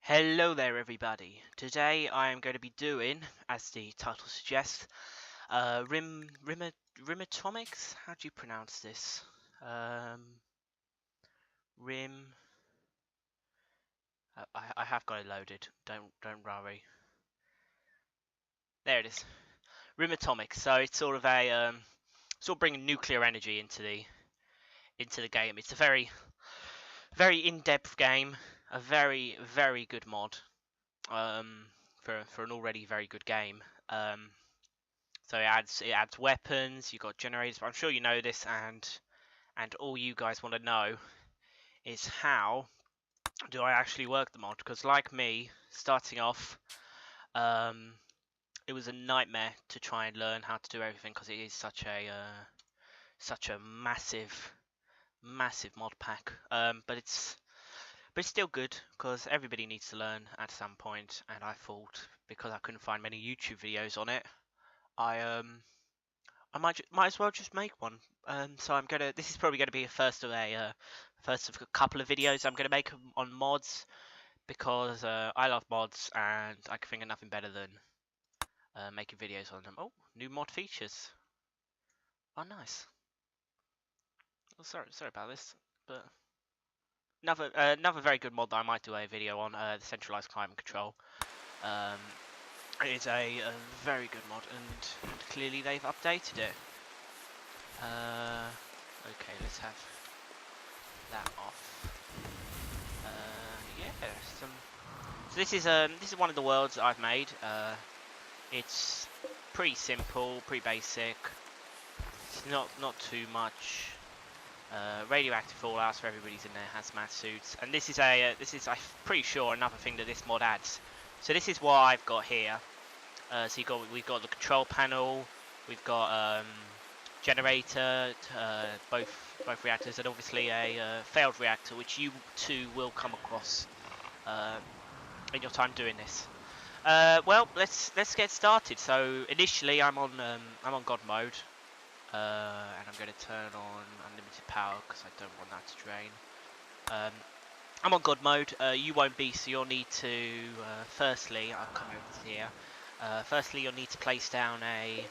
Hello there everybody. Today I am going to be doing, as the title suggests, Rimatomics? How do you pronounce this? Rim... I have got it loaded, don't worry. There it is. Rimatomics. So it's sort of a, sort of bringing nuclear energy into the game. It's a very in-depth game, a very good mod, for an already very good game. So it adds weapons. You got generators. But I'm sure you know this, and all you guys want to know is how do I actually work the mod? Because like me, starting off, it was a nightmare to try and learn how to do everything because it is such a massive mod pack. But it's still good because everybody needs to learn at some point. And I thought because I couldn't find many YouTube videos on it, I might as well just make one. So I'm gonna. This is probably gonna be a first of a couple of videos I'm gonna make on mods because I love mods and I can think of nothing better than making videos on them. Oh, new mod features. Oh, nice. Oh, sorry about this, but another very good mod that I might do a video on. The centralized climate control. It is a very good mod, and clearly they've updated it. Okay, let's have that off. Yeah, so this is one of the worlds that I've made. It's pretty simple, pretty basic. It's not too much. Radioactive fallouts for everybody's in their hazmat suits, and this is I'm pretty sure another thing that this mod adds. So this is what I've got here. So we've got the control panel, we've got generator, both reactors, and obviously a failed reactor, which you too will come across in your time doing this. Well, let's get started. So initially, I'm on God mode, and I'm going to turn on unlimited power because I don't want that to drain. I'm on God mode. You won't be, so you'll need to. Firstly, I'll come over to here. Firstly, you'll need to place down a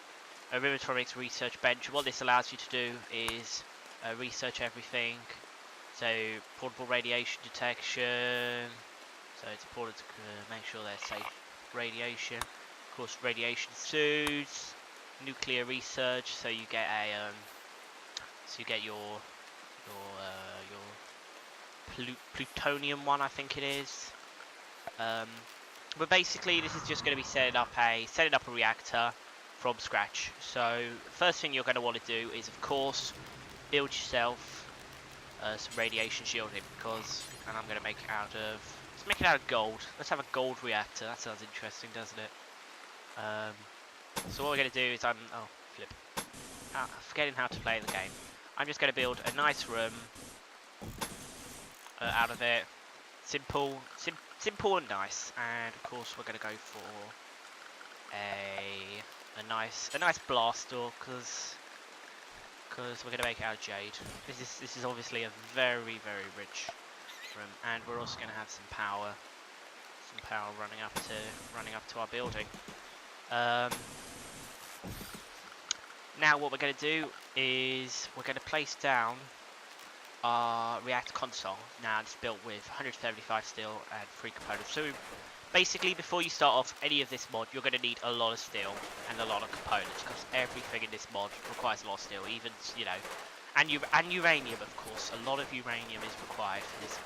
Rimatomics research bench. What this allows you to do is research everything. So portable radiation detection. So it's important to make sure they're safe radiation. Of course, radiation suits, nuclear research. So you get your plutonium one, I think it is. But basically, this is just going to be setting up a reactor from scratch. So first thing you're going to want to do is, of course, build yourself some radiation shielding, and I'm going to make it out of. Let's make it out of gold. Let's have a gold reactor. That sounds interesting, doesn't it? So what we're going to do is forgetting how to play the game. I'm just going to build a nice room out of it. Simple and nice. And of course we're going to go for a nice blast door because we're going to make it out of jade. This is obviously a very rich room, and we're also going to have some power running up to our building. Now what we're going to do is we're going to place down our reactor console. Now it's built with 175 steel and 3 components. So basically, before you start off any of this mod, you're going to need a lot of steel and a lot of components because everything in this mod requires a lot of steel, even and uranium, of course. A lot of uranium is required for this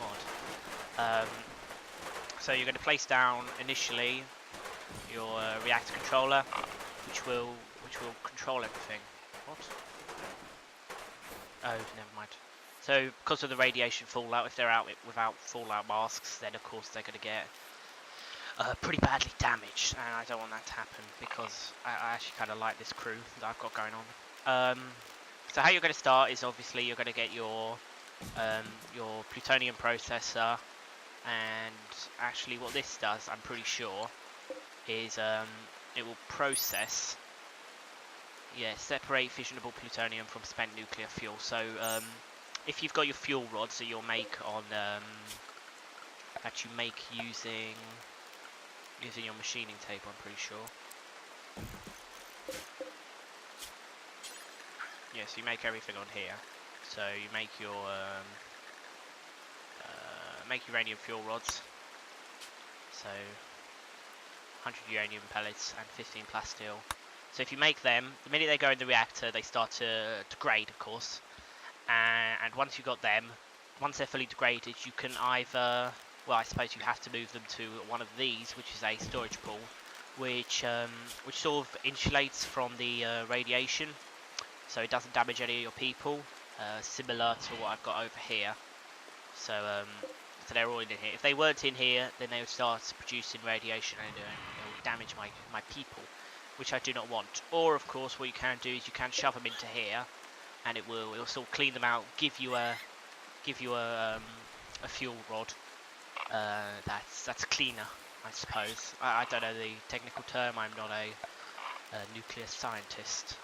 mod. So you're going to place down initially your reactor controller, which will control everything. What? Oh, never mind. So because of the radiation fallout, if they're out without fallout masks, then of course they're going to get pretty badly damaged, and I don't want that to happen because I actually kind of like this crew that I've got going on. So how you're going to start is obviously you're going to get your plutonium processor, and actually what this does, I'm pretty sure, is it will process, separate fissionable plutonium from spent nuclear fuel. So if you've got your fuel rods that you'll make on that you make using your machining table, I'm pretty sure. Yeah, so you make everything on here. So you make your uranium fuel rods. So 100 uranium pellets and 15 plasteel. So if you make them, the minute they go in the reactor, they start to degrade, of course. And once you've got them, once they're fully degraded, you can either, well, I suppose you have to move them to one of these, which is a storage pool, which sort of insulates from the radiation, so it doesn't damage any of your people, similar to what I've got over here. So they're all in here. If they weren't in here, then they would start producing radiation and it will damage my people, which I do not want. Or of course, what you can do is you can shove them into here, and it'll sort of clean them out, give you a fuel rod that's cleaner, I suppose. I don't know the technical term. I'm not a nuclear scientist.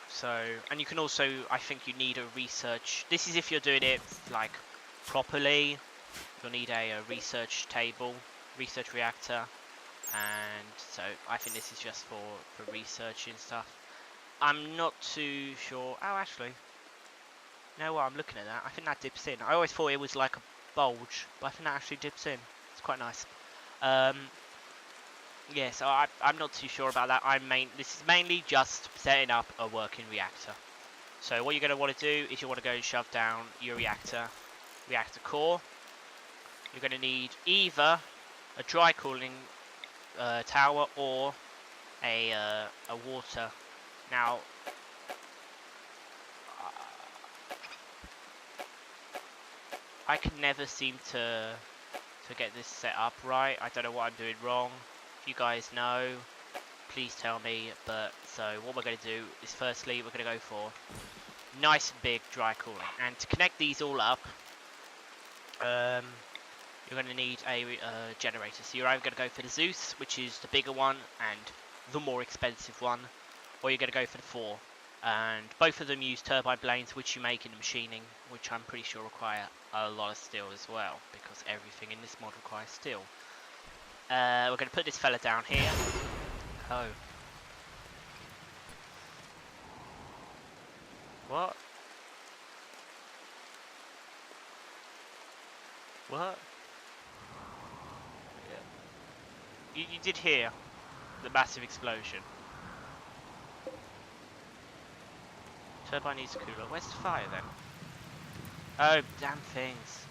So, and you can also, I think you need a research. This is if you're doing it like properly. You'll need a research table, research reactor, and so I think this is just for researching stuff. I'm not too sure. Oh, actually, you know what? I'm looking at that. I think that dips in. I always thought it was like a bulge, but I think that actually dips in. It's quite nice. Yeah, so I'm not too sure about that. This is mainly just setting up a working reactor. So what you're going to want to do is you want to go and shove down your reactor core. You're going to need either a dry cooling tower or a water. Now, I can never seem to get this set up right. I don't know what I'm doing wrong. If you guys know, please tell me. But so what we're going to do is, firstly, we're going to go for nice and big dry cooling, and to connect these all up, you're going to need a generator. So you're either going to go for the Zeus, which is the bigger one and the more expensive one, or you're going to go for the 4. And both of them use turbine blades, which you make in the machining, which I'm pretty sure require a lot of steel as well, because everything in this mod requires steel. We're going to put this fella down here. Oh. What? What? Yeah. You did hear the massive explosion. Turbine needs a cooler. Where's the fire then? Oh, damn things.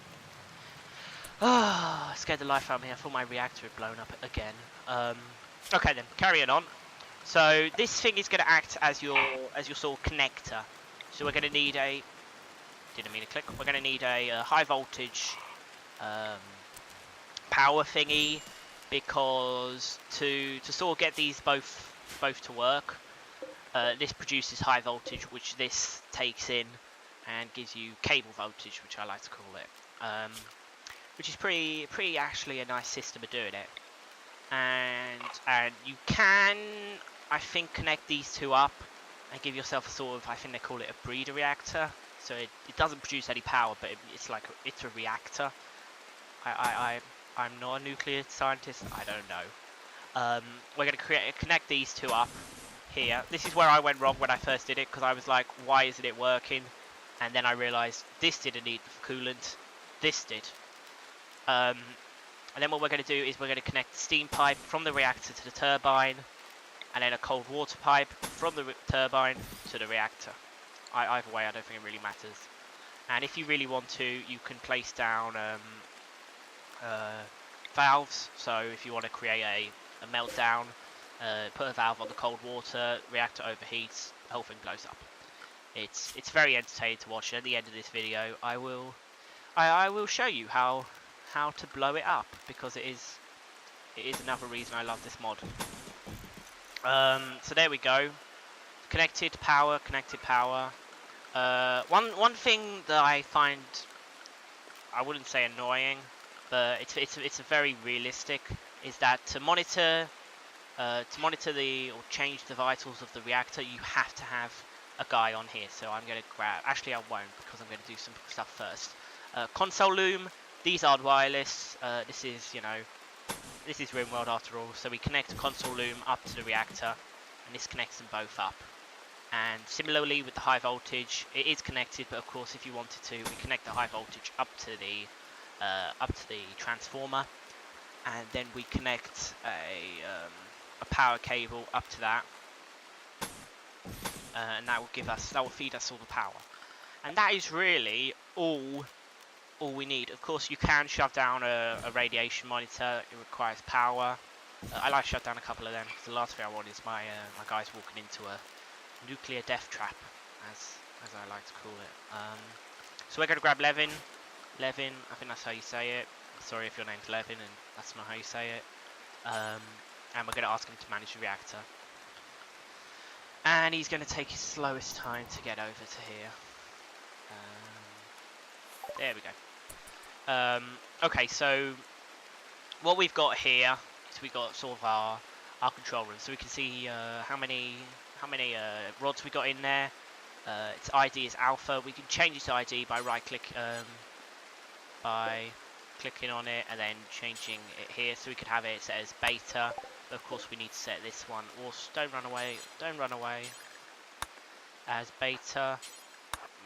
Ah, scared the life out of me. I thought my reactor had blown up again. Okay then, carrying on. So this thing is going to act as your sort of connector. So we're going to need a. Didn't mean to click. We're going to need a high voltage power thingy, because to sort of get these both to work, this produces high voltage, which this takes in and gives you cable voltage, which I like to call it. Which is pretty actually a nice system of doing it. And you can, I think, connect these two up and give yourself a sort of, I think they call it a breeder reactor. So it doesn't produce any power, but it's a reactor. I'm not a nuclear scientist. I don't know. We're going to connect these two up here. This is where I went wrong when I first did it, because I was like, why isn't it working? And then I realised this didn't need the coolant. This did. And then what we're going to do is we're going to connect the steam pipe from the reactor to the turbine, and then a cold water pipe from the turbine to the reactor. Either way, I don't think it really matters. And if you really want to, you can place down valves. So if you want to create a meltdown, put a valve on the cold water, reactor overheats, the whole thing blows up. It's very entertaining to watch. At the end of this video, I will show you how to blow it up, because it is another reason I love this mod. So there we go. Connected power. One thing that I find, I wouldn't say annoying, but it's a very realistic, is that to monitor or change the vitals of the reactor, you have to have a guy on here. So I'm going to grab, actually I won't, because I'm going to do some stuff first. Console loom, These aren't wireless. This is, you know, this is Rimworld after all. So we connect a console loom up to the reactor, and this connects them both up. And similarly with the high voltage, it is connected, but of course if you wanted to, we connect the high voltage up to the transformer, and then we connect a power cable up to that, and that will feed us all the power. And that is really all we need. Of course, you can shove down a radiation monitor. It requires power. I like to shove down a couple of them, because the last thing I want is my guys walking into a nuclear death trap, as I like to call it. So we're going to grab Levin. Levin, I think that's how you say it. Sorry if your name's Levin and that's not how you say it. And we're going to ask him to manage the reactor. And he's going to take his slowest time to get over to here. There we go. Okay, so what we've got here is we've got sort of our control room, so we can see how many rods we got in there. Its ID is alpha. We can change its ID by clicking on it and then changing it here, so we could have it set as beta. But of course we need to set this one, or don't run away, as beta.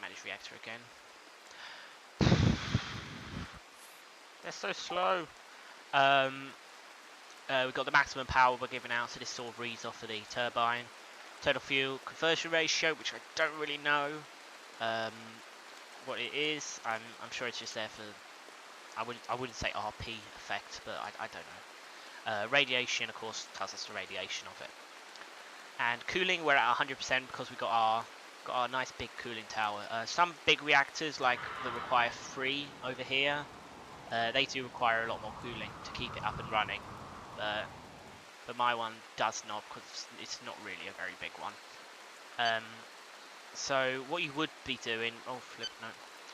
Manage reactor again. They're so slow. We've got the maximum power we're giving out, so this sort of reads off of the turbine. Total fuel conversion ratio, which I don't really know what it is. I'm sure it's just there for, I wouldn't say RP effect, but I don't know. Radiation, of course, tells us the radiation of it. And cooling, we're at 100% because we got our nice big cooling tower. Some big reactors, like that require 3 over here, they do require a lot more cooling to keep it up and running. But my one does not, because it's not really a very big one. So what you would be doing,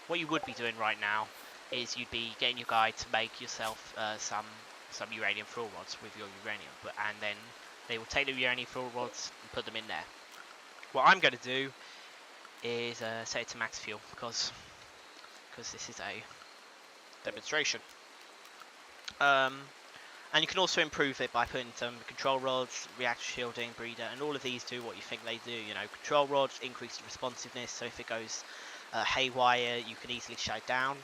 what you would be doing right now is you'd be getting your guy to make yourself some uranium fuel rods with your uranium, and then they will take the uranium fuel rods and put them in there. What I'm going to do is set it to max fuel, because this is a demonstration. And you can also improve it by putting some control rods, reactor shielding, breeder, and all of these do what you think they do. You know, control rods increase the responsiveness, so if it goes haywire, you can easily shut it down.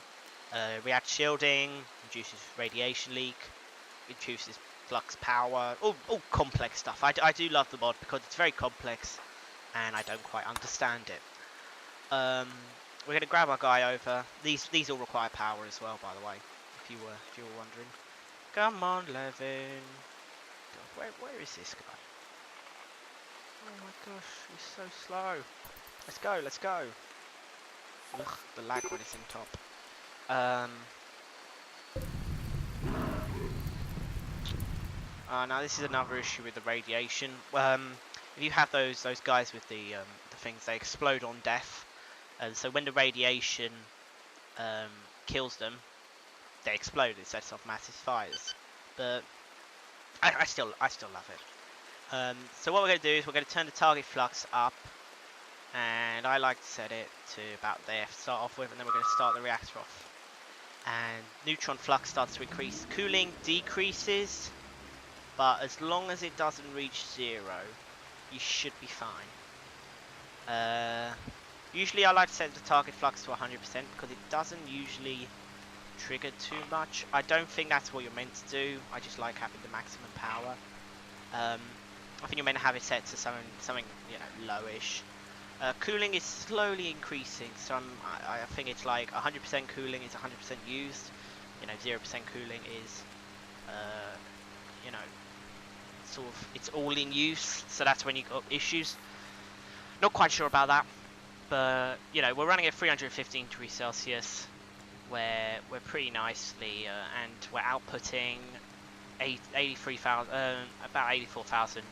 Reactor shielding reduces radiation leak, reduces flux power, all complex stuff. I do love the mod because it's very complex, and I don't quite understand it. We're going to grab our guy over. These all require power as well, by the way, if you were wondering. Come on, Levin. God, where is this guy? Oh my gosh, he's so slow. Let's go. Ugh, the lag when it's in top. Now this is another issue with the radiation. If you have those guys with the things, they explode on death, and so when the radiation kills them, they explode. It sets off massive fires. But I still love it. So what we're going to do is we're going to turn the target flux up, and I like to set it to about there to start off with, and then we're going to start the reactor off. And neutron flux starts to increase. Cooling decreases, but as long as it doesn't reach 0, you should be fine. Usually I like to set the target flux to 100% because it doesn't usually trigger too much. I don't think that's what you're meant to do. I just like having the maximum power. I think you're meant to have it set to something you know, lowish. Cooling is slowly increasing, so I think it's like 100% cooling is 100% used. You know, 0% cooling is you know, sort of, it's all in use, so that's when you got issues. Not quite sure about that, but you know, we're running at 315 degrees Celsius. We're pretty nicely, and we're outputting 83,000, about 84,000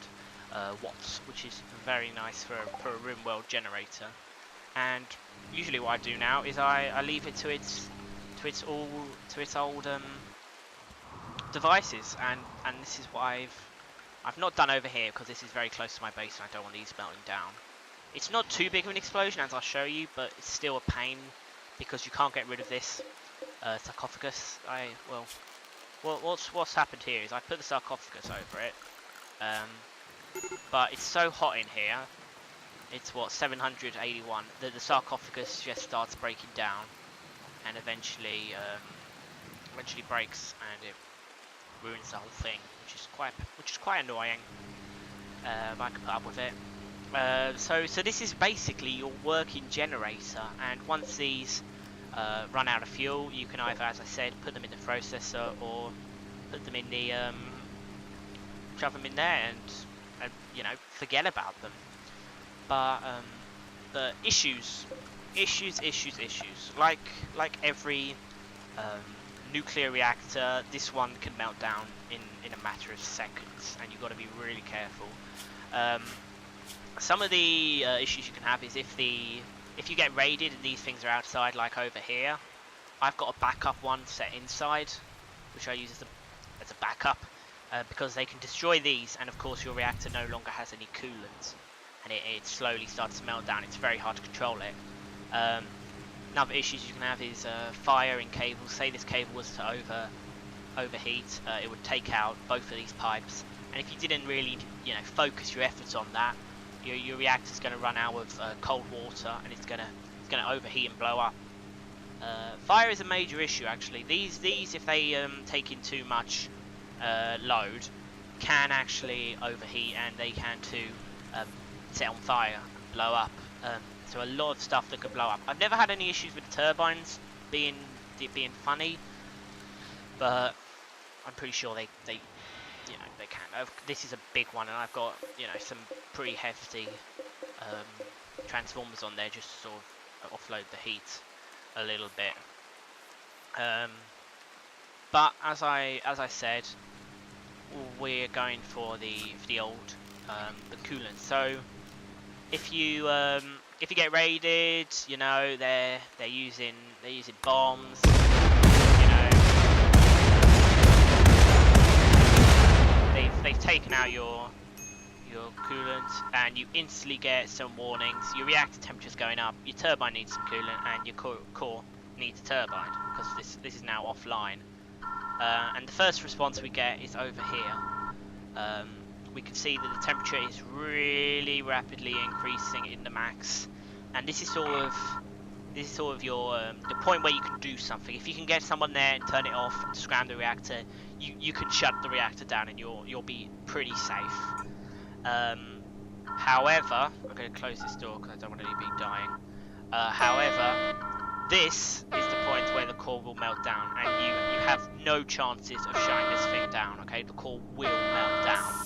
watts, which is very nice for a Rimworld generator. And usually what I do now is I leave it to its old devices, and this is what I've not done over here because this is very close to my base and I don't want these melting down. It's not too big of an explosion, as I'll show you, but it's still a pain because you can't get rid of this. sarcophagus. What's happened here is I put the sarcophagus over it, but it's so hot in here. It's what 781 that the sarcophagus just starts breaking down, and eventually breaks, and it ruins the whole thing, which is quite annoying. But I can put up with it. So this is basically your working generator, and once these run out of fuel, you can either, as I said, put them in the processor or put them in the shove them in there and you know, forget about them. But issues. Like every nuclear reactor, this one can melt down in a matter of seconds, and you've got to be really careful. Some of the issues you can have is if you get raided and these things are outside, like over here. I've got a backup one set inside, which I use as a backup, because they can destroy these, and of course your reactor no longer has any coolant, and it slowly starts to melt down. It's very hard to control it. Another issues you can have is fire in cables. Say this cable was to overheat, it would take out both of these pipes, and if you didn't really, you know, focus your efforts on that, your reactor's going to run out of cold water, and it's going to overheat and blow up. Fire is a major issue actually. These if they take in too much load, can actually overheat, and they can too set on fire and blow up. So a lot of stuff that could blow up. I've never had any issues with the turbines being funny, but I'm pretty sure they you know, they can. This is a big one, and I've got, you know, some pretty hefty transformers on there just to sort of offload the heat a little bit. But as I said, we're going for the old the coolant. So if you get raided, you know, they're using bombs, you know. They've taken out your coolant, and you instantly get some warnings. Your reactor temperature's going up, your turbine needs some coolant, and your core needs a turbine, because this is now offline. And the first response we get is over here. We can see that the temperature is really rapidly increasing in the max, and this is sort of your the point where you can do something. If you can get someone there and turn it off and scram the reactor, you can shut the reactor down, and you'll be pretty safe. However, I'm going to close this door because I don't want to be dying. However, this is the point where the core will melt down, and you have no chances of shutting this thing down. Okay, the core will melt down.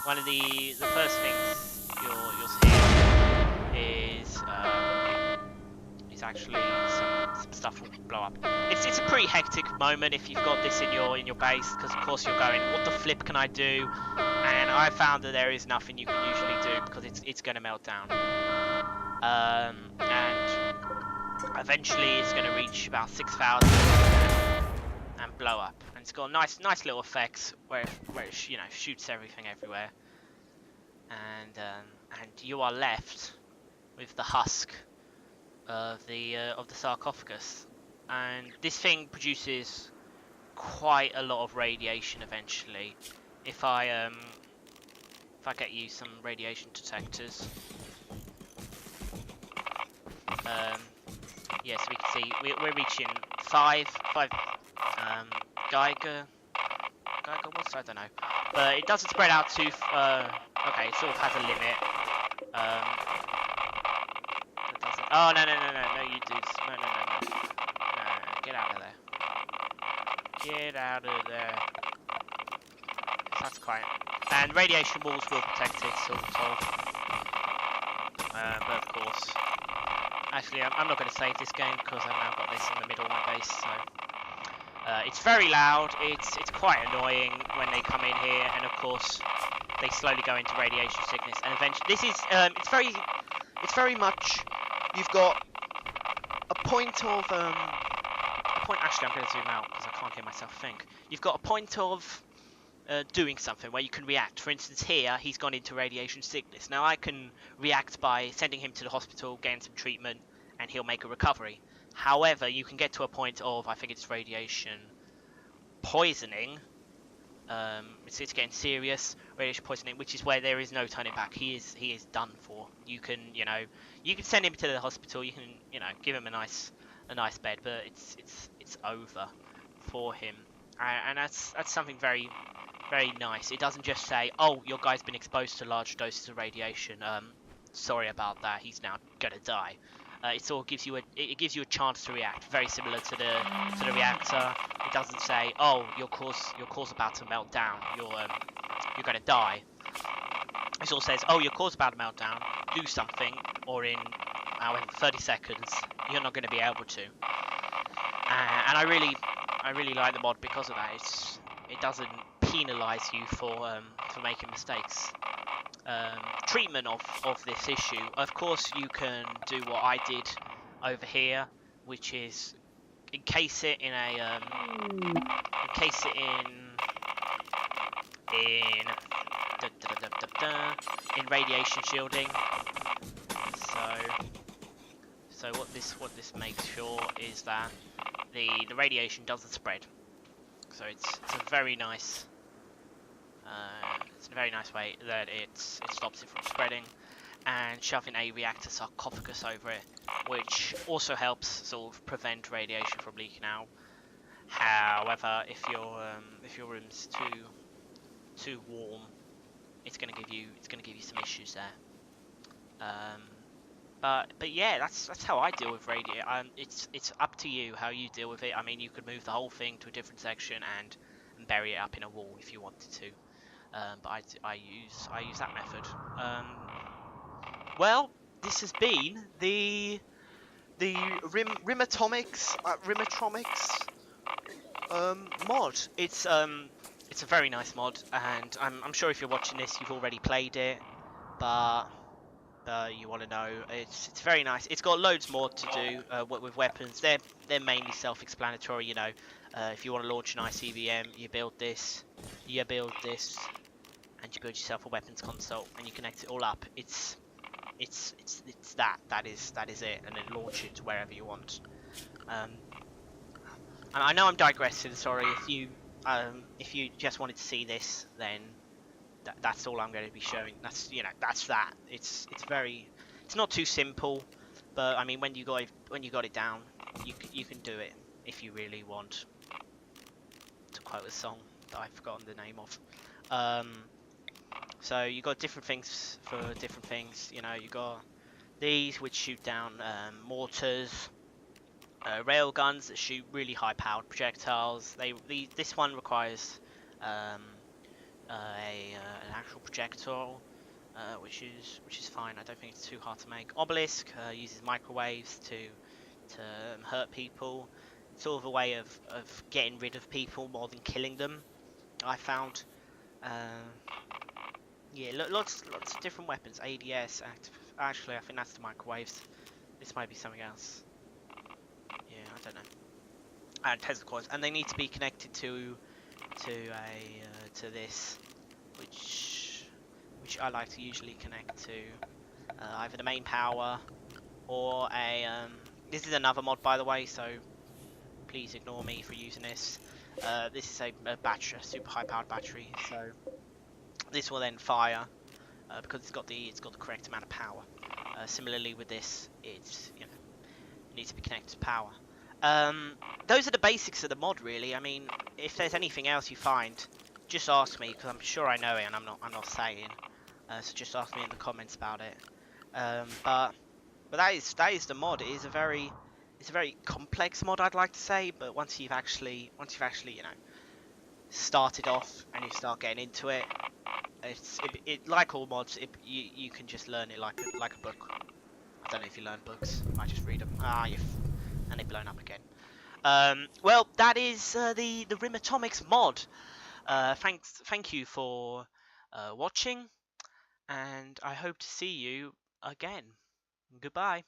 One of the first things you'll see is actually some stuff will blow up. It's a pretty hectic moment if you've got this in your base, because of course you're going, what the flip can I do? And I found that there is nothing you can usually do, because it's going to melt down. And eventually it's going to reach about 6,000 and blow up. And it's got nice little effects where it, you know, shoots everything everywhere. And you are left with the husk of the sarcophagus, and this thing produces quite a lot of radiation eventually. If I get you some radiation detectors, yeah, so we can see we're reaching 5 Geiger watts, I don't know, but it doesn't spread out too. Okay, it sort of has a limit. Oh, no, you dudes. No, get out of there. Get out of there. That's quite... And radiation walls will protect it, sort of. But of course... Actually, I'm not going to save this game, because I've now got this in the middle of my base, so... it's very loud, it's quite annoying when they come in here, and of course, they slowly go into radiation sickness, and eventually... This is... It's very much... You've got a point of actually, I'm going to zoom out because I can't hear myself think. You've got a point of doing something where you can react. For instance, here he's gone into radiation sickness. Now I can react by sending him to the hospital, getting some treatment, and he'll make a recovery. However, you can get to a point of, I think it's radiation poisoning. It's getting serious, radiation poisoning, which is where there is no turning back. He is done for. You can send him to the hospital. You can give him a nice bed, but it's over for him. And that's something very nice. It doesn't just say, oh, your guy's been exposed to large doses of radiation. Sorry about that. He's now gonna die. It sort of gives you a chance to react, very similar to the reactor. It doesn't say, oh, your core's about to melt down. You're gonna die. It all says, oh, your core's about to melt down. Do something, or in 30 seconds, you're not going to be able to. And I really like the mod because of that. It doesn't penalise you for making mistakes. Treatment of this issue. Of course, you can do what I did over here, which is encase it in in radiation shielding. So what this makes sure is that the radiation doesn't spread. So it's a very nice way that it stops it from spreading, and shoving a reactor sarcophagus over it, which also helps sort of prevent radiation from leaking out. However, if your room's too warm, it's gonna give you some issues there. But yeah, that's how I deal with radiation. It's up to you how you deal with it. I mean, you could move the whole thing to a different section and bury it up in a wall if you wanted to. But I use that method. Well, this has been the Rimatomics mod. It's a very nice mod, and I'm sure if you're watching this, you've already played it, but you want to know, it's very nice. It's got loads more to do with weapons. They're mainly self-explanatory. If you want to launch an ICBM, you build this, and you build yourself a weapons console, and you connect it all up. It's that is it, and then launch it to wherever you want. And I know I'm digressing. Sorry if you just wanted to see this, then that's all I'm going to be showing. That's that. It's not too simple, but I mean when you got it down, you can do it if you really want. To quote a song that I've forgotten the name of. So you got different things for different things. You got these which shoot down mortars, rail guns that shoot really high-powered projectiles. This one requires an actual projectile, which is fine. I don't think it's too hard to make. Obelisk uses microwaves to hurt people. It's sort of a way of getting rid of people more than killing them, I found. Yeah, lots of different weapons. ADS, actually, I think that's the microwaves. This might be something else. Yeah, I don't know. And Tesla coils, and they need to be connected to this, which I like to usually connect to either the main power or a. This is another mod, by the way, so please ignore me for using this. This is a battery, a super high-powered battery, so this will then fire because it's got the correct amount of power. Similarly with this, it needs to be connected to power. Those are the basics of the mod, really. I mean, if there's anything else you find, just ask me, because I'm sure I know it and I'm not saying. So just ask me in the comments about it. But that is the mod. It's a very complex mod, I'd like to say. But once you've actually started off and you start getting into it, it like all mods, you can just learn it like a book. I don't know if you learn books. You might just read them. And they've blown up again. Well, that is the Rimatomics mod. Thank you for watching, and I hope to see you again. Goodbye.